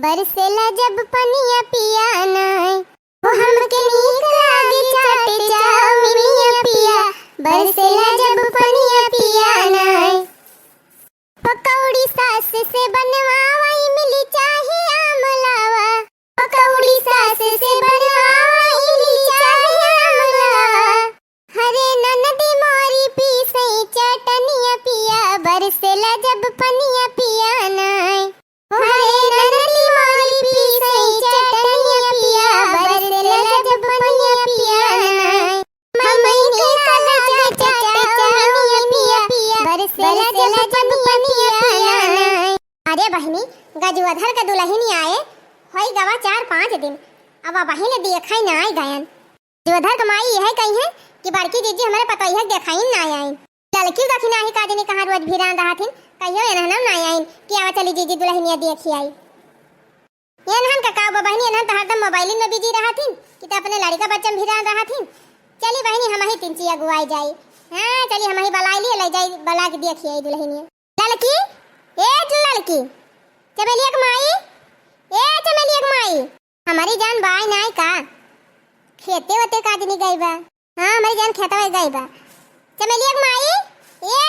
बरसेला जब पनिया पिया नाय वो हमके नीक लागे चाटे चाउमिनिया पिया बरसेला जब पनिया पिया नाय पकौड़ी सास से बनवाई मिली चाहे आमलावा पकौड़ी सास से बनवाई मिली चाहे आमलावा हरे ननदी मोरी पीसई चटनिया पिया बरसेला जब पनिया पिया नाय हरे ननदी मोरी पीसई चटनिया पिया बरसेला जब पनिया पिया नाय मम्मी के कला चाटे चाउमिनिया पिया बरसेला जब पनिया पिया नाय। अरे बहनी गजवधर का दुल्हन आए होई गवा 4-5 दिन अब बहिन देखई ना आई गयन गजवधर कमाई यह कही है कि बड़की जीजी हमारे पता है देखाई ना आई लड़की दखिना ही काज ने कहा रोज भिरान रहथिन कहियो एनहन ना आई कि आवा चली जीजी दुल्हनिया देखी आई एनहन का बहनी एनहन तो हरदम मोबाइल में बिजी रहथिन कि त अपने लड़का बच्चा भिरान रहथिन चली बहनी हम ही तीन चिया गुआई जाई हां चली हम ही बलाई लिए ले जाई बला के देखी आई दुल्हनिया लड़की लड़की चमेलिया के माई चमेलिया के माई हमारी जान बाई नाई का खेते होते काज नहीं गई बा हां हमारी जान खेतवा गई बा चमेलिया के माई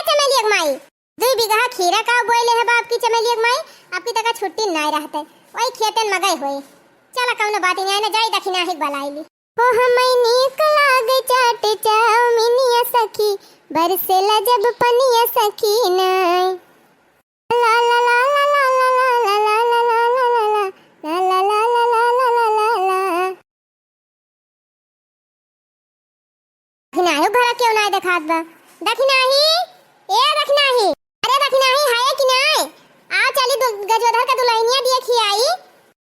चमेलिया के माई 2 बीघा खीरा का बोले है बाप की चमेलिया के माई आपकी तक छुट्टी नहीं रहते वही खेतन में गए होए चला कौनो बात नहीं ना जाई दखिना ही बलाईली ओ हमई नीक लागे चाटे चाउमिनिया सखी बरसेला जब पनिया सखी नाय ला ला ला ला ला ला ला ला ला ला ला ला ला ला ला ला ला ला दखिनाही भरा क्यों ना देखात बा दखिनाही दखिनाही अरे दखिनाही है कि नहीं आ चली गजवधर का दुल्हनिया देखी आई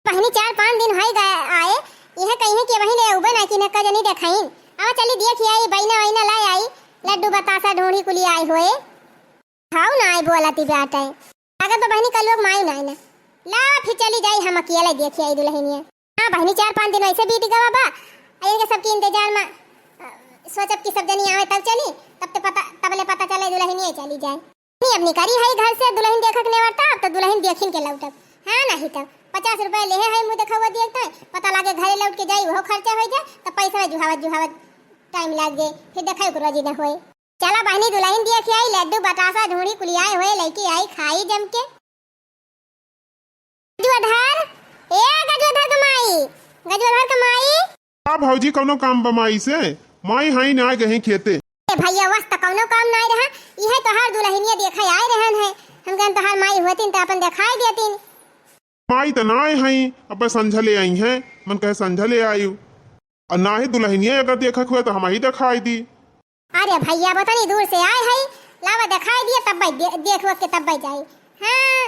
पहनी 4-5 दिन होई गए आए यह कहीं कि वही ले उबे ना कि न कजनी देखाइन आ चली देखी आई बैना वैना लाई आई लड्डू बतासा ढोंढी कुली आई होए खाओ ना आई बोलाती बेटा अगर तो बहनी कल लोग माई ना ना ला फिर चली जाई हम अकेले देखी आई दुल्हनिया हां बहनी 4-5 दिन ऐसे बीत गवा बा आए के सबके इंतजार में सोचब कि सब जनी आवे तब चली तब ले पता चले दुल्हनिया चली जाए नहीं अब निकारी है घर से दुल्हन देखक ने वरता अब तो दुल्हन देखिन के लौटब हां नहीं तब 50 रुपए ले है मुंह देखवा देखता पता लागे घरे लौट के जाई वो खर्चा हो जाए तो पैसा में जुहावत टाइम लाग जाए फिर देखै को रोजी न होए चला बहनी दुल्हन देखी आई लड्डू बतासा ढोंढी कुलियाए होए लड़की आई खाई जम के गजवधर कमाई आ भौजी कोनो काम बमाई से माई हाई ना गही खेते भैया वस्त कौनो काम नहीं रहा यह तो हर दुल्हनिया देखै आए रहन है हम गन तो हर माई होतिन तो अपन दिखाई देतिन माई तो ना हई अब संझले आई हैं मन कहे संझले आयु और ना ही दुल्हनिया अगर देखक हुआ तो हम ही दिखाई दी अरे भैया बतानी दूर से आए है लावा दिखाई दिया तब देखो के तब जाई हां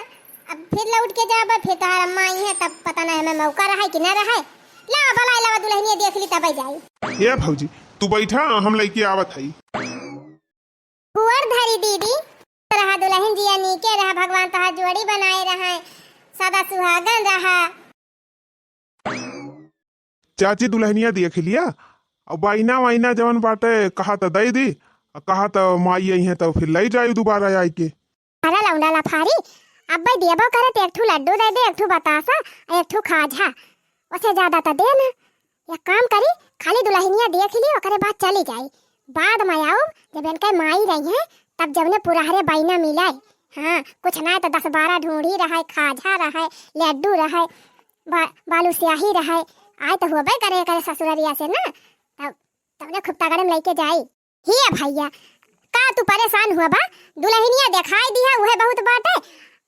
अब फिर लौट के जाब फिर तो हर अम्मा आई है तब पता नहीं हमें मौका रहा है कि ना रहा ला बला लावा दुल्हनिया देख ली तब जाई ये भौजी तू बैठा हम लइके आवत हई कुंवर धरी दीदी रहा दुल्हन जिया नीके रहा भगवान तोहार जोड़ी बनाए रहा सदा सुहागन रहा चाची दुल्हनिया देख लिया और बाइना वाइना जवन बाटे कहा तो दे दी और कहा तो माई आई है तो फिर ले जाई दोबारा आई के अरे लौंडा लफारी अब भाई देबो करे एक ठू लड्डू दे दे एक ठू बतासा एक ठू खाजा ओसे ज्यादा तो दे ना एक काम करी खाली दुल्हनिया देख ली ओकरे बाद चली जाई बाद में आओ जब इनके माई रही है तब जब ने पुराहरे बाइना मिलाए हाँ कुछ ना तो 10-12 ढूंढी रहा खाजा रहा लड्डू रहा बालू स्याही रहा आए तो होबे करे ससुररिया से ना तब ने खूब तगड़े में लेके जाई ही भैया का तू परेशान हुआ बा दुल्हनिया दिखाई दिया वह बहुत बात है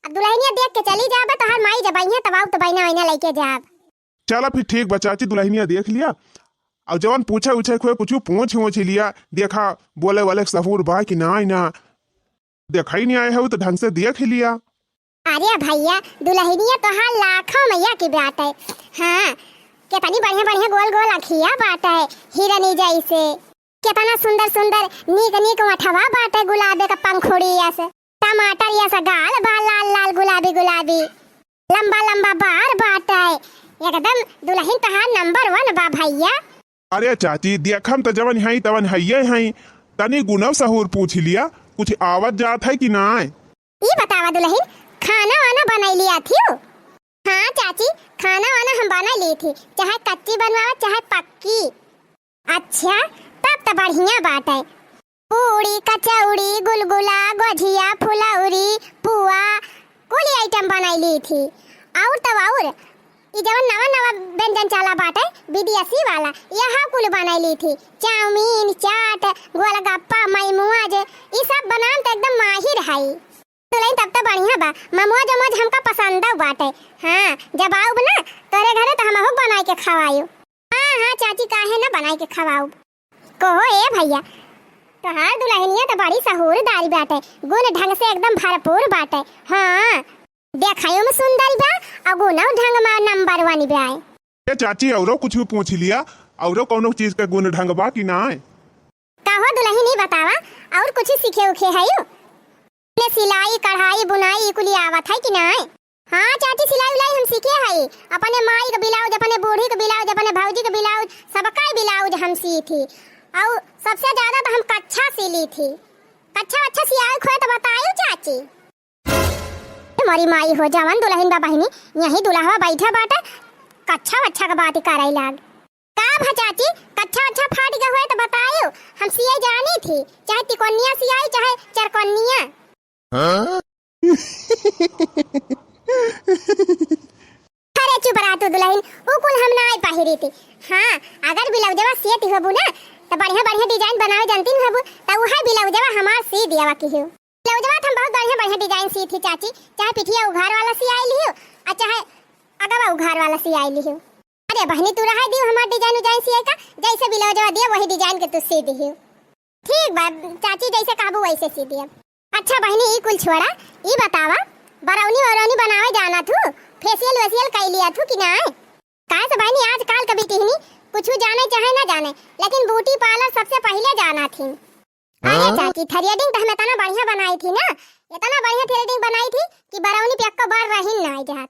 अब दुल्हनिया देख के चली जाबे तो हर माई जब आई है तब आओ तो बाइना वाइना लेके जाब चला फिर ठीक बा चाची दुल्हनिया देख लिया और जवन पूछे उछे कोई कुछ पूछ लिया देखा बोले वाले सहूर बा कि ना देखा ही नहीं आए है तो ढंग से देख लिया अरे भैया दुल्हनिया तो हर लाखों मैया की बात है हाँ कितनी बढ़िया बढ़िया गोल गोल अखिया बात है हिरनी जैसे कितना सुंदर सुंदर नीक मठवा बात है गुलाबे का पंखुड़ी ऐसे टमाटर ऐसा गाल बा लाल लाल गुलाबी लंबा लंबा बार बात है एकदम दुल्हन तो हर नंबर 1 बा भैया अरे चाची देखम तो जवन है तवन है तनी गुनव सहूर पूछ लिया कुछ आवत जात है कि ना ये बतावा दुल्हन खाना वाना बनाई लिया थी हाँ चाची, खाना वाना हम बना ली थी, चाहे कच्ची बनवाओ चाहे पक्की। अच्छा, तब तो बढ़िया बात है। पूड़ी, कचौड़ी, गुलगुला, गुझिया, फुलौरी, पुआ, कुल आइटम बनाई ली थी। और तब और ई जवन नवा नवा व्यंजन चला बाटे विदेशी वाला, यहाँ कुल बनाई ली थी। चाउमीन, चाट, गोलगप्पा, मैमुआ जे ई सब बनान तो एकदम माहिर है। दुल्हन तब तो बढ़िया बा, ममुआ जो मज हमका पसंद बाटे। हाँ, जब आऊब ना तोरे घरे तो हमहू बनाई के खवायू। हाँ हाँ चाची, काहे ना बनाई के खवाऊ। कहो ए भैया, तोहार दुल्हनिया तो बड़ी सहूरदारी बाटे, गुण ढंग से एकदम भरपूर बाटे। हाँ, देखायो में सुंदर बा और गुणों ढंग में नंबर 1 बा। ए चाची, औरो कुछ भी पूछ लिया, औरो कोनो चीज का गुण ढंग बा कि ना? कहो दुल्हनी बतावा, और कुछ सीखे उखे है यू? ने सिलाई, कढ़ाई, बुनाई कुली आवत है कि ना? हाँ चाची, सिलाई उलाई हम सीखे है। अपने माई का ब्लाउज, अपने बूढ़ी का ब्लाउज, अपने भौजी का ब्लाउज, सबका ब्लाउज हम सी थी। और सबसे ज्यादा तो हम कच्छा सिली थी। कच्छा अच्छा सियाई खोए तो बतायो चाची। हमारी माई हो जवान दुल्हन बा बहिनी, यही दुल्हा बैठा बाटे, कच्छा अच्छा का बात कराई लाग। का भा चाची, कच्छा अच्छा फाट गया हुए तो बतायो, हम सियाई जानी थी, चाहे तिकोनिया सियाई चाहे चरकोनिया। अरे चुप रहा तू दुल्हन, वो कुल हम ना पहिरी थी। हाँ, अगर ब्लाउजवा सियती होबू ना तो बढ़िया बढ़िया डिजाइन बनावे जानती होबू, तो वही ब्लाउजवा हमार सी दियावा की हो। ब्लाउजवा हम बहुत बढ़िया बढ़िया डिजाइन सी थी चाची, चाहे पिठिया उघार वाला सियाई लियो और चाहे अगवा उघार वाला सियाई लियो। अरे बहनी, तू रहा दियो हमार डिजाइन उजाइन सियाई का, जैसे ब्लाउजवा दिया वही डिजाइन के तू सी दियो। ठीक बा चाची, जैसे कहबू वैसे सी दिया। अच्छा बहनी, ई कुल छोड़ा, ई बतावा बरौनी वरौनी बनावे जाना थू, फेशियल वेशियल कर लिया थू कि ना? काहे से बहनी, आजकल कभी टिहनी कुछ जाने चाहे ना जाने, लेकिन ब्यूटी पार्लर सबसे पहले जाना थी। अरे चाची, थ्रेडिंग तो हम इतना बढ़िया बनाई थी ना, इतना बढ़िया थ्रेडिंग बनाई थी कि बरौनी पे अक्का बार रही ना आई जात।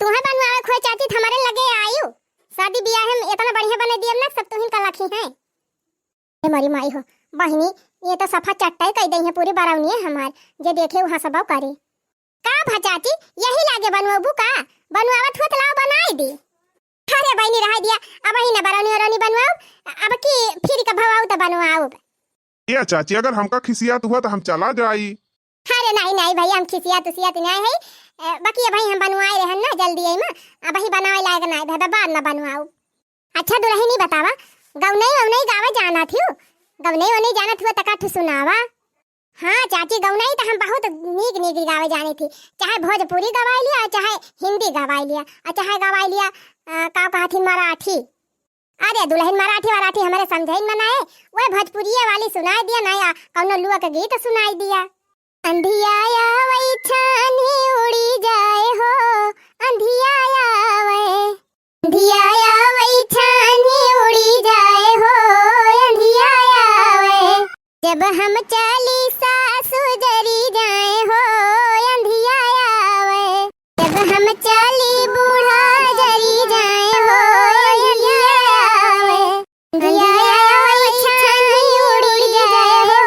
तुम्हें बनवावे खोए चाची, हमारे लगे आयु शादी ब्याह में इतना बढ़िया बना दिया ना, सब तुहिन का लखी है। हमारी माई हो बहनी, ये तो सफा चट्टाई कह दई है पूरी बरौनी हमार, जे देखे वहां सब करे। का भा चाची, यही लागे बनवाबू का? बनवावत हो तो लाओ बनाई दी। अरे बहनी रहा दिया, अब ही ना बरौनी वरौनी बनवाओ, अब की फिर का भवाओ तो बनवाओ। ये चाची, अगर हमका खिसियात हुआ तो हम चला जाई। अरे नहीं नहीं भैया, हम खिसियात उसियात नहीं है, बाकी भाई हम बनवाए रहन ना जल्दी आई में, अब ही बनावे लायक नहीं भाई, बाद ना बनवाओ। अच्छा दुल्हनी बतावा, गौनई वौनई गावे जाना थी, गौनई वौनई जाना थी तका ठु सुनावा। हाँ चाची, गौनई तो हम बहुत नीक नीक गावे जानी थी, चाहे भोजपुरी गवाई लिया, चाहे हिंदी गवाई लिया, और चाहे गवाई लिया का कहती मराठी। अरे दुल्हन, मराठी वराठी हमारे समझाइन में ना है, वो भोजपुरी वाली सुनाई दिया ना, कौनो लुआ का गीत सुनाई दिया। अंधियाया वही छानी उड़ी जाए हो, अंधियाया वही, अंधियाया वही छानी उड़ी जाए हो, अंधियाया वही, जब हम चली सासु जरी जाए हो, अंधियाया वही, जब हम चली बूढ़ा जरी जाए हो, अंधियाया वही, अंधियाया वही छानी उड़ी जाए हो,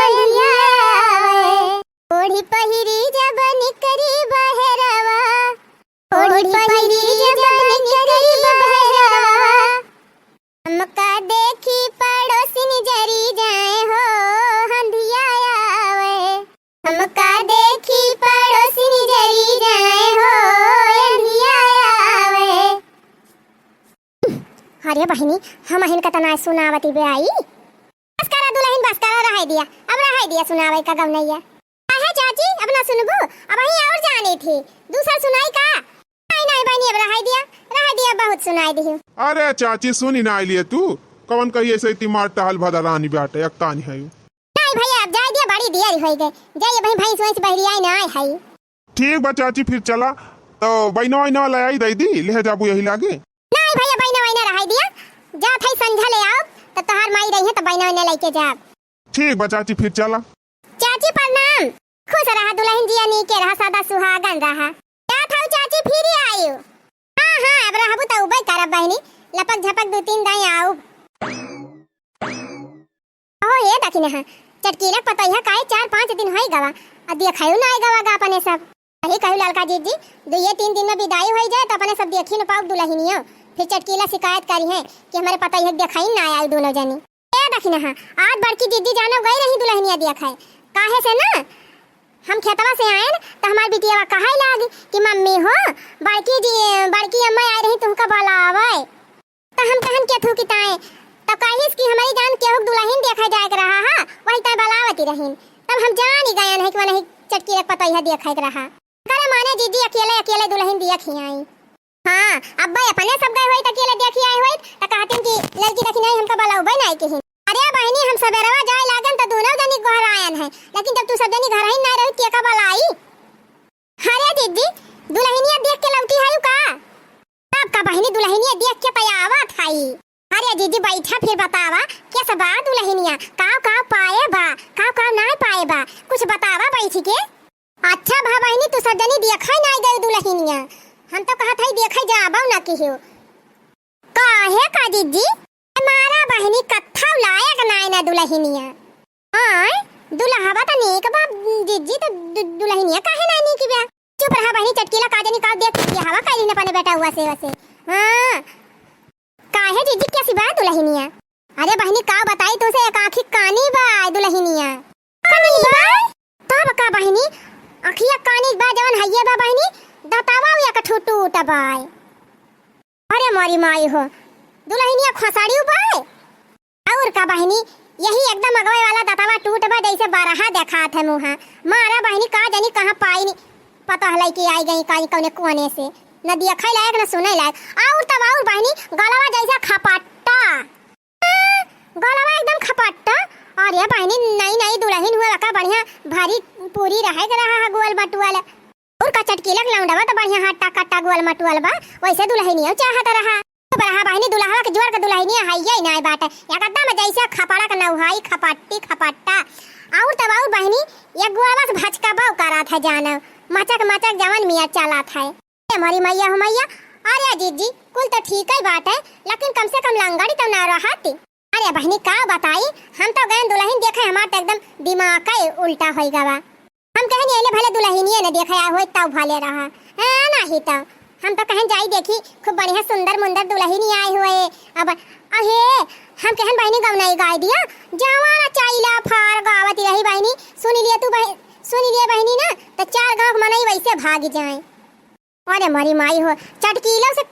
अंधियाया वही, ओढ़ी पहिरी जब निकरी बहरवा, ओढ़ी पहिरी जब निकरी बहरवा, हमका देखी पड़ोसिन जरी जाए हो, अंधियाया वही, हमका देखी पड़ोसिन जरी जाए हो, अंधियाया वही। अरे बहनी, हम हिन का तना सुनावती बे आई। बस करा दुल्हन, बस करा, रह दिया, अब रह दिया सुनावे का गवनैया। है चाची, अब ना सुनबू, अब ही और जानी थी, दूसरा सुनाई का? नहीं नहीं बहनी, अब रह दिया, बहुत सुनाई दी। अरे चाची, सुनी ना आइलिए तू, कौन कही ऐसे तिमार टहल भदा रानी बाटे, एक तानी है। नहीं भैया, अब जाए दिया, बड़ी देर हो गई, जाइए भाई, भाई सोच बहरी आई ना है। ठीक बा चाची, फिर चला तो बैना वैना ले आई दई दी, ले जाबू यही लागे। नहीं भैया, बैना वैना रह दिया, जा थे संझा ले आओ, तो तोहार माई रही है तो बैना वैना लेके जा। ठीक बा चाची, फिर चला। चाची प्रणाम, खुश रहा दुल्हन जिया, नीके रहा, सदा सुहागन रहा। जा थाऊ चाची, फिर ही आयु। हाँ हाँ, अब रहबू तो उबे करब बहनी, लपक झपक 2-3 दाई आऊ। ओ ये दखिन है चटकीला पतैया काहे 4-5 दिन होई गवा, आ देखायो ना गवा गा अपने सब। यही कहू ललका जीजी, 2-3 दिन में विदाई हो जाए तो अपने सब देखी न पाओ दुल्हनिया, फिर चटकीला शिकायत करी है कि हमारे पता ही देखाई ना आए दोनों जनी। ए देखना हां, आज बड़की दीदी जानो गई रही दुल्हनिया देखाए, काहे से ना हम खेतवा से आए न तो हमार बिटिया कहे लागी कि मम्मी हो बड़की अम्मा आई रही तुमका बुलावे, तो हम कहन के थू किताए तो कहिस कि हमारी जान केहू दुल्हन देखा जाए के रहा है, वही त बुलावती रहीन। तब हम जान ही गए है कि नहीं चटकी रख पता ही देखे के रहा। करे माने दीदी अकेले दुल्हन देखी आई। हां अब्बा अपने सब गए होई त अकेले देखी आई होई त कहते कि लड़की देखी नहीं हमका बुलावे नहीं के। अरे बहनी हम सबेरवा जाए लागन तो दोनों जनी घर आयन है, लेकिन जब तू सब जनी घर ही नहीं रही के का बुलाई। अरे दीदी दुल्हनिया देख के लौटी है का? तब का बहनी दुल्हनिया देख के पयावा थाई। अरे दीदी बैठा फिर बतावा क्या सब दुल्हनिया काव पाए बा काव नहीं पाए बा, कुछ बतावा बैठ के। अच्छा भा बहनी तू सब जनी देखा नहीं गई दुल्हनिया, हम तो कहत हई देखा जाबो ना किहो। काहे का दीदी हमारा बहनी कत्था लायक नाय ना दुल्हनिया। हां दुल्हावा त नेक बा दीदी, तो दुल्हनिया काहे ना नीक बा। चुप रहा बहनी, चटकीला काजे निकाल देख के हवा काली ने पने बेटा हुआ से वैसे। हां काहे दीदी कैसी बा दुल्हनिया? अरे बहनी का बताई तो से एक आंखी कानी बा दुल्हनिया। कानी बा तब का बहनी आंखिया कानी बा जवन हइये बा बहनी, दतावा या का ठुटू टबाय। अरे मारी माई हो दुल्हनिया खसाड़ी उपाय और का बहनी यही एकदम अगवे वाला दतावा टूट बा जैसे बारहा देखात है मुहा। मारा बहनी का जानी कहां पाई नहीं पता हलाई कि आई गई काई कौने कोने से, न देखै लायक न सुनै लायक। और तब और बहनी गलवा जैसा खपट्टा, गलवा एकदम खपट्टा। और ये बहनी नई दुल्हन हुआ का बढ़िया भारी पूरी रहे के रहा गोल मटुआल और का चटकीला लौंडवा तो बढ़िया हट्टा कट्टा गोल मटुआल बा, वैसे दुल्हनिया चाहत रहा। बरहा बहनी दुल्हा के जोर के दुल्हनिया हइये नहीं बाटे एकदम जैसे खपड़ा के नौहाई खपट्टी खपट्टा। और तब और बहनी ये गोवा से भचका बाव करात है जाना मचक जवन मिया चलात है। हमारी मैया हो मैया। अरे जीजी कुल तो ठीक ही बात है, लेकिन कम से कम लंगड़ी तो ना रहती। अरे बहनी का बताई, हम तो गए दुल्हन देखे हमार तो एकदम दिमाग का उल्टा हो गवा। हम कहनी एले भले दुल्हनिया ने देखा होय तब भले रहा है नहीं तो हम तो कहीं जाई देखी खूब बढ़िया सुंदर मुंदर दुल्हन आई हुए। अब अहे हम कहन बहनी गवनाई गाय दिया जवाना चाइला फार गावत रही बहनी। सुन लिए बहनी ना तो 4 गांव मनई वैसे भाग जाए। अरे मरी माई हो चटकीला से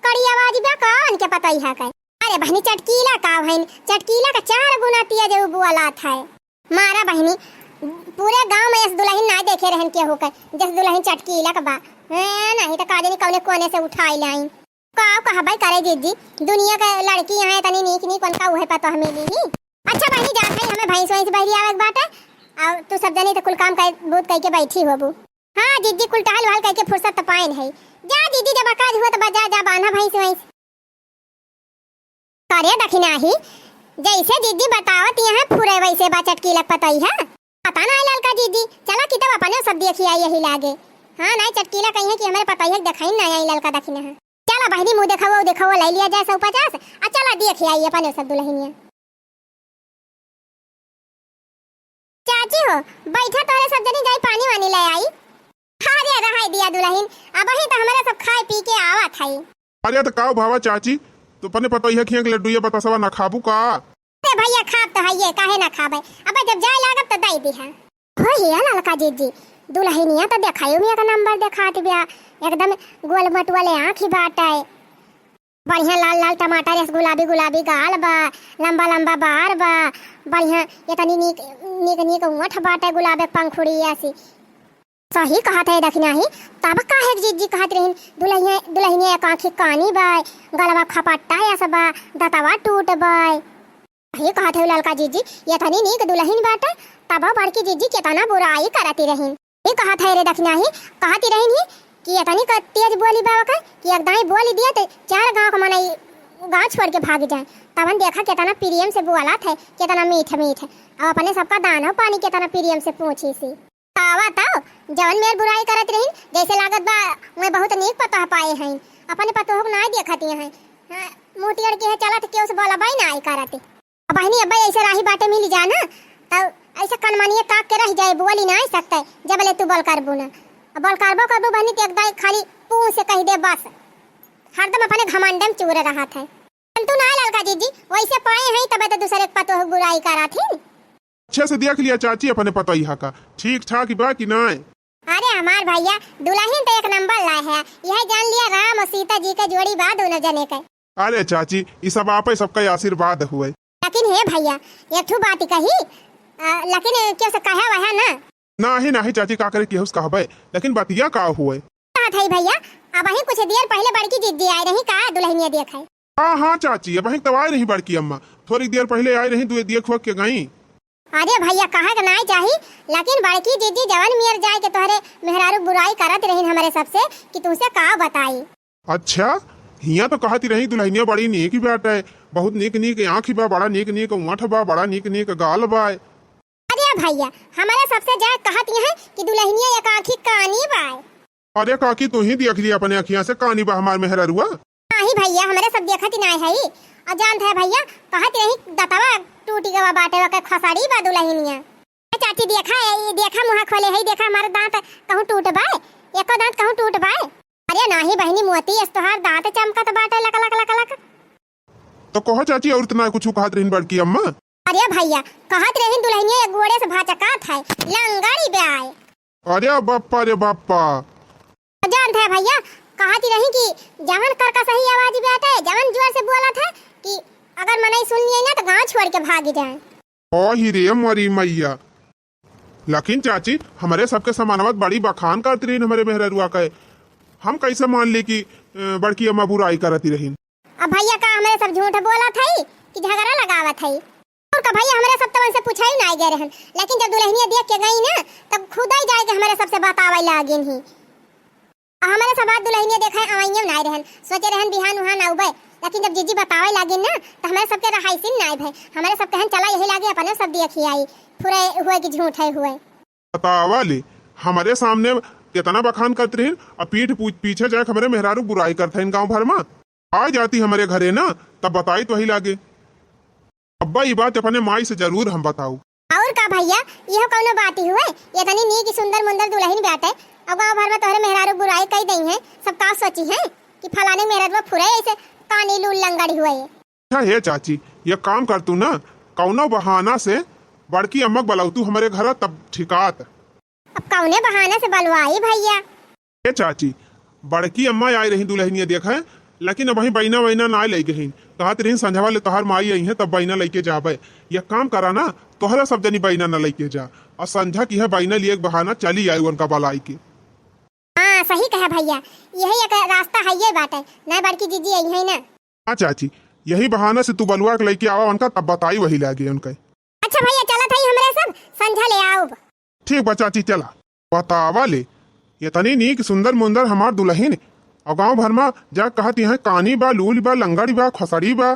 कड़ी आवाज बा कान के पता ही है का। अरे बहनी चटकीला का बहन चटकीला का 4 गुना तिया जो बुआला था। मारा बहनी पूरे गांव में इस दुल्हन ना देखे रहन के होकर जिस दुल्हन चटकीला का बा नहीं तो काजे कौने कोने से उठाई लाई। का कहा भाई करे जीजी दुनिया का लड़की यहाँ तनी नीक कौन का उहे पता हमें ली। अच्छा बहनी जात है हमें भैंस वैंस बहरी आवे बाटे और तू सब जनी तो कुल काम कर बहुत कह के बैठी होबू। हां जीजी कुल टहल वहल कह के फुर्सत त पाइन है। जा दीदी जब काज हुआ तो बजा जा बांधा भैंस वैंस करे दखिना ही जैसे दीदी बतावत यहाँ फुरे वैसे बा चटकीला पता ही है पता ना लाल का दीदी। चला की तब अपने सब देखी आई यही लागे। हां नहीं चटकीला कहीं है कि हमारे पता ही देखाई ना आई ललका दखिना है। चला बहनी मुंह देखाओ ले लिया जाए 150 आ चला देख आई अपने सब दुल्हनिया। चाची हो बैठा तोरे सब जनी जाई पानी वानी ले आई। अरे रहाई दिया दुल्हन अब ही तो हमारा सब खाए पी के आवा थाई। अरे तो काओ भावा चाची तो पने पता ही खिया के लड्डू ये बतासवा ना खाबू का। अरे भैया खाब तो हइये काहे ना खाबे अब जब जाए लागत तो दई दिहा। हो हिया ललका जीजी दुल्हनिया तो देखायो मिया का नंबर देखात बिया एकदम गोल मटुआले आंखी बाटाए बढ़िया लाल टमाटर ऐसे गुलाबी गाल बा लंबा बार बा बढ़िया ये तनी नीक ओठ बाटे गुलाबे पंखुड़ी ऐसी। सही कहत है दखना ही तब काहे जीजी कहत रहिन दुल्हनिया एक आंखी कानी बा गलवा खपट्टा ऐसा बा दतवा टूट बा। सही कहत है ललका जीजी ये तनी नीक दुल्हन बाटे तब बड़की जीजी कितना बुराई करती रहिन। ये कहत है रे दखना ही कहती रहिन ही कि ये तनी का तेज बोली बाबा का कि एक दाई बोली दिया तो 4 गांव का मनाई गांव छोड़ के भाग जाए। तबन देखा कितना प्रियम से बुआला थे कितना मीठ अब अपने सबका दाना पानी कितना प्रियम से पूछी सी। तावा ताओ जवन मेर बुराई करत रहिन जैसे लागत बा मैं बहुत नीक पता पाए हैं अपने पतो हो ना देखती हैं मोटी लड़की है चला तो क्यों से बोला भाई ना आई करते। बहनी अब ऐसे राही बाटे मिल जाना तब ऐसा कनमानिए काक के रह जाए बोली ना सकता जब ले तू बोल कर बुना अब बोल करबो बहनी तो एकदम खाली पू से कह दे बस, हरदम अपने घमंडम चूर रहा था। तू ना ललका जीजी वैसे पाए हैं तब तो दूसरे के पतो बुराई करा थी। अच्छे से देख लिया चाची अपने पतोहिया का, ठीक ठाक बा कि नहीं? अरे हमार भैया दुल्हन तो एक नंबर लाए है, यह जान लिया राम और सीता जी के जोड़ी बा दोनों जने के। अरे चाची ये सब आपे सबका आशीर्वाद हुए। लेकिन हे भैया एक ठू बात कही, लेकिन क्या से कहा वहा ना नहीं चाची का करे केहू से कहबे, लेकिन बतिया का हुए कहा था भैया। अब ही कुछ देर पहले बड़की जीजी आई रही का दुल्हनिया देखे। हाँ चाची अब तो आई रही बड़की अम्मा, थोड़ी देर पहले आई रही, देख के गई। अरे भैया कहा के नहीं चाहिए, लेकिन बड़की जीजी जवन मियर जाए के तोहरे मेहरारू बुराई करत रही हमारे सबसे कि तुमसे का बताई। अच्छा हिया तो कहती रही दुल्हनिया बड़ी नीक बात है, बहुत नीक आँख बा, बड़ा नीक ऊँट बा, बड़ा नीक गाल बा। अरे भैया हमारे सबसे जाए कहती है कि दुल्हनिया एक आँखी कानी बा। अरे काकी तू ही देख लिया अपने अखियाँ से, कानी बा हमार मेहरारुआ। नहीं भैया हमारे सब देखत ही नहीं है। और जानते है भैया कहती रही दतवा टूटी गवा बाटे वके खसाड़ी बा दुल्हनिया। चाची देखा है, ये देखा मुँह खोले है, देखा हमारे दांत कहूँ टूट बाए, एको दांत कहूँ टूट बाए। अरे नहीं बहनी मोती तोहार दांत चमकत बाटे लक लक लक लक। तो कहो चाची और इतना कुछ कहत रही बड़की अम्मा? अरे भैया कहत रही दुल्हनिया एक गोड़े से भाचकात है, लंगड़ी ब्याय। अरे बाप्पा रे बाप्पा। जानते है भैया कहती रही कि जवन कर का सही आवाज बैठे, जवन जोर से बोला था कि अगर मनाई सुन लिए ना तो गांव छोड़ के भाग जाए। ओ ही रे मरी मैया। लेकिन चाची हमारे सबके समानवत बड़ी बखान करती रही हमारे मेहरुआ का, हम कैसे मान ली कि बड़की अम्मा बुराई करती रही। अब भैया का हमारे सब झूठ बोला था कि झगड़ा लगावा था, और का भैया हमारे सब तो से पूछा ही नहीं गए रहन। लेकिन जब दुल्हनिया देख के गई ना तब खुद ही जाके हमारे सबसे बतावे लागिन ही। हमारे सब बात दुल्हनिया देखा अवैया नहीं रहन, सोचे रहन बिहान उहान आउबे। लेकिन जब जीजी बतावे लागिन ना तो हमारे सबके रहाइसिन नहीं भई, हमारे सब कहन चला यही लागे अपने सब देखी आई पूरे हुए कि झूठ है हुए। बतावा ले हमारे सामने कितना बखान करते रही और पीठ पीछे जाके हमारे मेहरारू बुराई करते हैं। गाँव भर में आ जाती हमारे घरे ना तब बताई तो वही लागे। अब्बा ये बात अपने माई से जरूर हम बताऊ। और का भैया यह कौनो बात ही हुए, ये तनी नीक सुंदर मुंदर दुल्हन बैठे और गाँव भर में तोहरे मेहरारू बुराई कई दई है, सब का सोची है कि फलाने मेहरारू फुरे ऐसे कानी लूल लंगड़ी हुए। अच्छा हे चाची ये काम कर तू ना, कौनो बहाना से बड़की अम्मक बुलाऊ तू हमारे घर तब ठिकात। अब कौने बहाना से बलवाई भैया? हे चाची बड़की अम्मा आई रही दुल्हनिया देखा, लेकिन अब बैना वैना ना ले गई, कहत रही संझवा ले तोहर माई आई है तब बैना लेके जाबे। यह काम करा ना तोहरा सब जनी बैना न लेके जा, और संझा की है बैना लिए बहाना चली आई उनका बलाई की। हाँ सही कहा भैया, यही एक रास्ता है ये बात है ना, बड़की जीजी आई है ना। हाँ चाची यही बहाना से तू बलुआ के लेके आवा उनका, तब बताई वही लागे उनका। अच्छा भैया चला था हमारे सब संझा ले आओ। ठीक बा चाची चला। बतावा ले ये तनी नीक सुंदर मुंदर हमार दुल्हन और गाँव भर में जा कहती है कानी बा, लूल बा, लंगड़ी बा, खसड़ी बा।